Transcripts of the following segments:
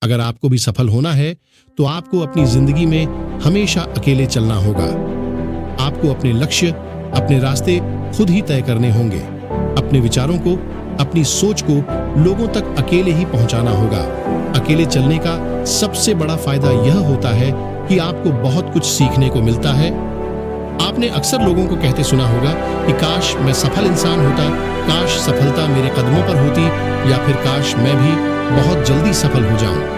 अगर आपको भी सफल होना है तो आपको अपनी जिंदगी में हमेशा अकेले चलना होगा। आपको अपने लक्ष्य, अपने रास्ते खुद ही तय करने होंगे। अपने विचारों को, अपनी सोच को लोगों तक अकेले ही पहुंचाना होगा। अकेले चलने का सबसे बड़ा फायदा यह होता है कि आपको बहुत कुछ सीखने को मिलता है। आपने अक्सर लोगों को कहते सुना होगा कि काश मैं सफल इंसान होता, काश सफलता मेरे कदमों पर होती, या फिर काश मैं भी बहुत जल्दी सफल हो जाऊं।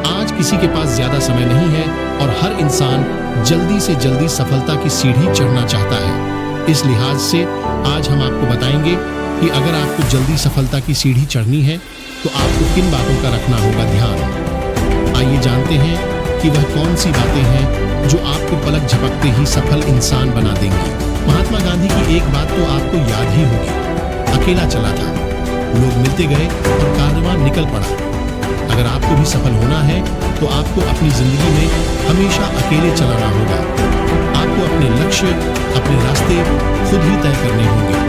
आज किसी के पास ज्यादा समय नहीं है और हर इंसान जल्दी से जल्दी सफलता की सीढ़ी चढ़ना चाहता है। इस लिहाज से आज हम आपको बताएंगे कि अगर आपको जल्दी सफलता की सीढ़ी चढ़नी है तो आपको किन बातों का रखना होगा ध्यान। आइए जानते हैं कि वह कौन सी बातें हैं जो आपको पलक झपकते ही सफल इंसान बना देंगी। महात्मा गांधी की एक बात तो आपको याद ही होगी। अकेला चला था, लोग मिलते गए और कारवां निकल पड़ा। अगर आपको भी सफल होना है तो आपको अपनी जिंदगी में हमेशा अकेले चलाना होगा। आपको अपने लक्ष्य, अपने रास्ते खुद ही तय करने होंगे।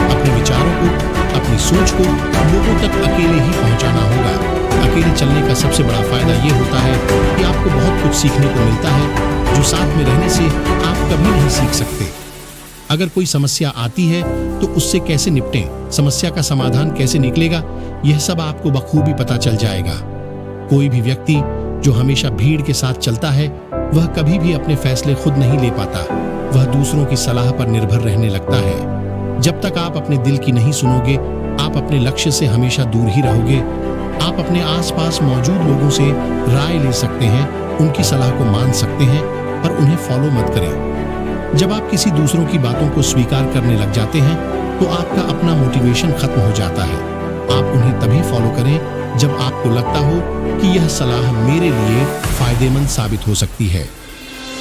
अपने विचारों को, अपनी सोच को लोगों तक अकेले ही पहुंचाना होगा। अकेले चलने का सबसे बड़ा फायदा ये होता है कि आपको बहुत कुछ सीखने को मिलता है जो साथ में रहने से आप कभी नहीं सीख सकते। अगर कोई समस्या आती है तो उससे कैसे निपटें, समस्या का समाधान कैसे निकलेगा, यह सब आपको बखूबी पता चल जाएगा। कोई भी व्यक्ति जो हमेशा भीड़ के साथ चलता है वह कभी भी अपने फैसले खुद नहीं ले पाता। वह दूसरों की सलाह पर निर्भर रहने लगता है। जब तक आप अपने दिल की नहीं सुनोगे, आप अपने लक्ष्य से हमेशा दूर ही रहोगे। आप अपने आसपास मौजूद लोगों से राय ले सकते हैं, उनकी सलाह को मान सकते हैं, पर उन्हें फॉलो मत करें। जब आप किसी दूसरों की बातों को स्वीकार करने लग जाते हैं तो आपका अपना मोटिवेशन खत्म हो जाता है। आप उन्हें तभी फॉलो करें जब आपको लगता हो कि यह सलाह मेरे लिए फायदेमंद साबित हो सकती है।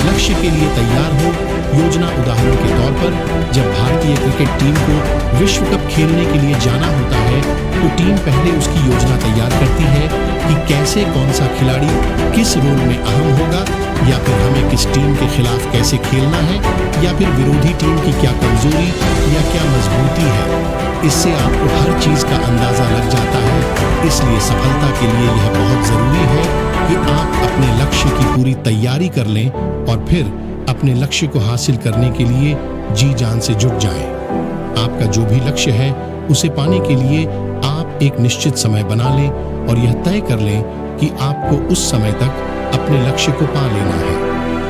लक्ष्य के लिए तैयार हो। योजना उदाहरण के तौर पर जब भारतीय क्रिकेट टीम को विश्व कप खेलने के लिए जाना होता है तो टीम पहले उसकी योजना तैयार करती है कि कैसे कौन सा खिलाड़ी किस रोल में अहम होगा, या फिर हमें किस टीम के खिलाफ कैसे खेलना है, या फिर विरोधी टीम की क्या कमजोरी या क्या मजबूती है। इससे आपको हर चीज का अंदाजा लग जाता है। इसलिए सफलता के लिए यह बहुत जरूरी है कि आप अपने लक्ष्य की पूरी तैयारी कर लें और फिर अपने लक्ष्य को हासिल करने के लिए जी जान से जुट जाएं। आपका जो भी लक्ष्य है उसे पाने के लिए आप एक निश्चित समय बना लें और यह तय कर लें कि आपको उस समय तक अपने लक्ष्य को पा लेना है।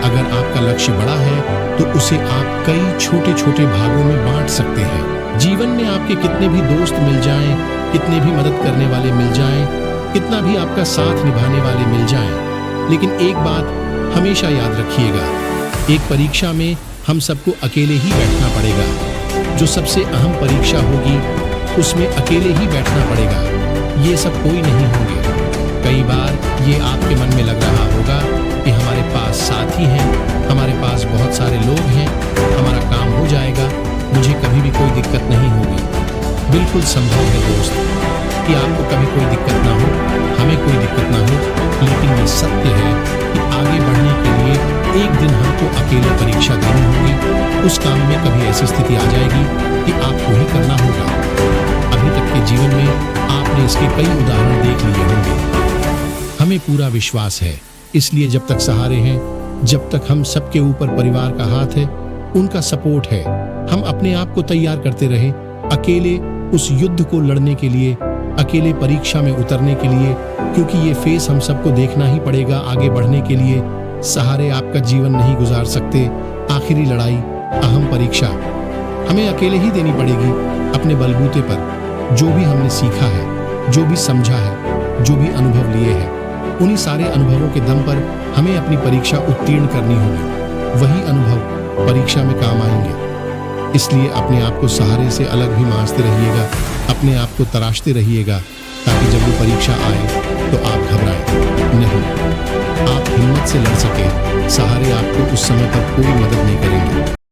अगर आपका लक्ष्य बड़ा है तो उसे आप कई छोटे छोटे भागों में बांट सकते हैं। जीवन में आपके कितने भी दोस्त मिल जाएं, कितने भी मदद करने वाले मिल जाएं, कितना भी आपका साथ निभाने वाले मिल जाएं, लेकिन एक बात हमेशा याद रखिएगा, एक परीक्षा में हम सबको अकेले ही बैठना पड़ेगा। जो सबसे अहम परीक्षा होगी उसमें अकेले ही बैठना पड़ेगा। ये सब कोई नहीं होंगे। कई बार ये आपके मन में लग रहा होगा कि हमारे पास साथी हैं, हमारे पास बहुत सारे लोग हैं, हमारा काम हो जाएगा, मुझे कभी भी कोई दिक्कत नहीं होगी। बिल्कुल संभव है दोस्त कि आपको कभी कोई दिक्कत ना हो, हमें कोई दिक्कत ना हो, लेकिन ये सत्य है कि आगे बढ़ने के लिए एक दिन हमको अकेले परीक्षा देनी होगी। उस काम में कभी ऐसी स्थिति आ जाएगी कि आपको ही करना होगा। अभी तक के जीवन में आपने इसके कई उदाहरण देख लिए होंगे। हमें पूरा विश्वास है, इसलिए जब तक सहारे हैं, जब तक हम सबके ऊपर परिवार का हाथ है, उनका सपोर्ट है, हम अपने आप को तैयार करते रहे अकेले उस युद्ध को लड़ने के लिए, अकेले परीक्षा में उतरने के लिए, क्योंकि ये फेस हम सबको देखना ही पड़ेगा आगे बढ़ने के लिए। सहारे आपका जीवन नहीं गुजार सकते। आखिरी लड़ाई, अहम परीक्षा हमें अकेले ही देनी पड़ेगी, अपने बलबूते पर। जो भी हमने सीखा है, जो भी समझा है, जो भी अनुभव लिए हैं, उन्हीं सारे अनुभवों के दम पर हमें अपनी परीक्षा उत्तीर्ण करनी होगी। वही अनुभव परीक्षा में काम आएंगे। इसलिए अपने आप को सहारे से अलग भी मांझते रहिएगा, अपने आप को तराशते रहिएगा, ताकि जब वो परीक्षा आए तो आप घबराएं नहीं, आप हिम्मत से लड़ सके। सहारे आपको उस समय पर कोई मदद नहीं करेंगे।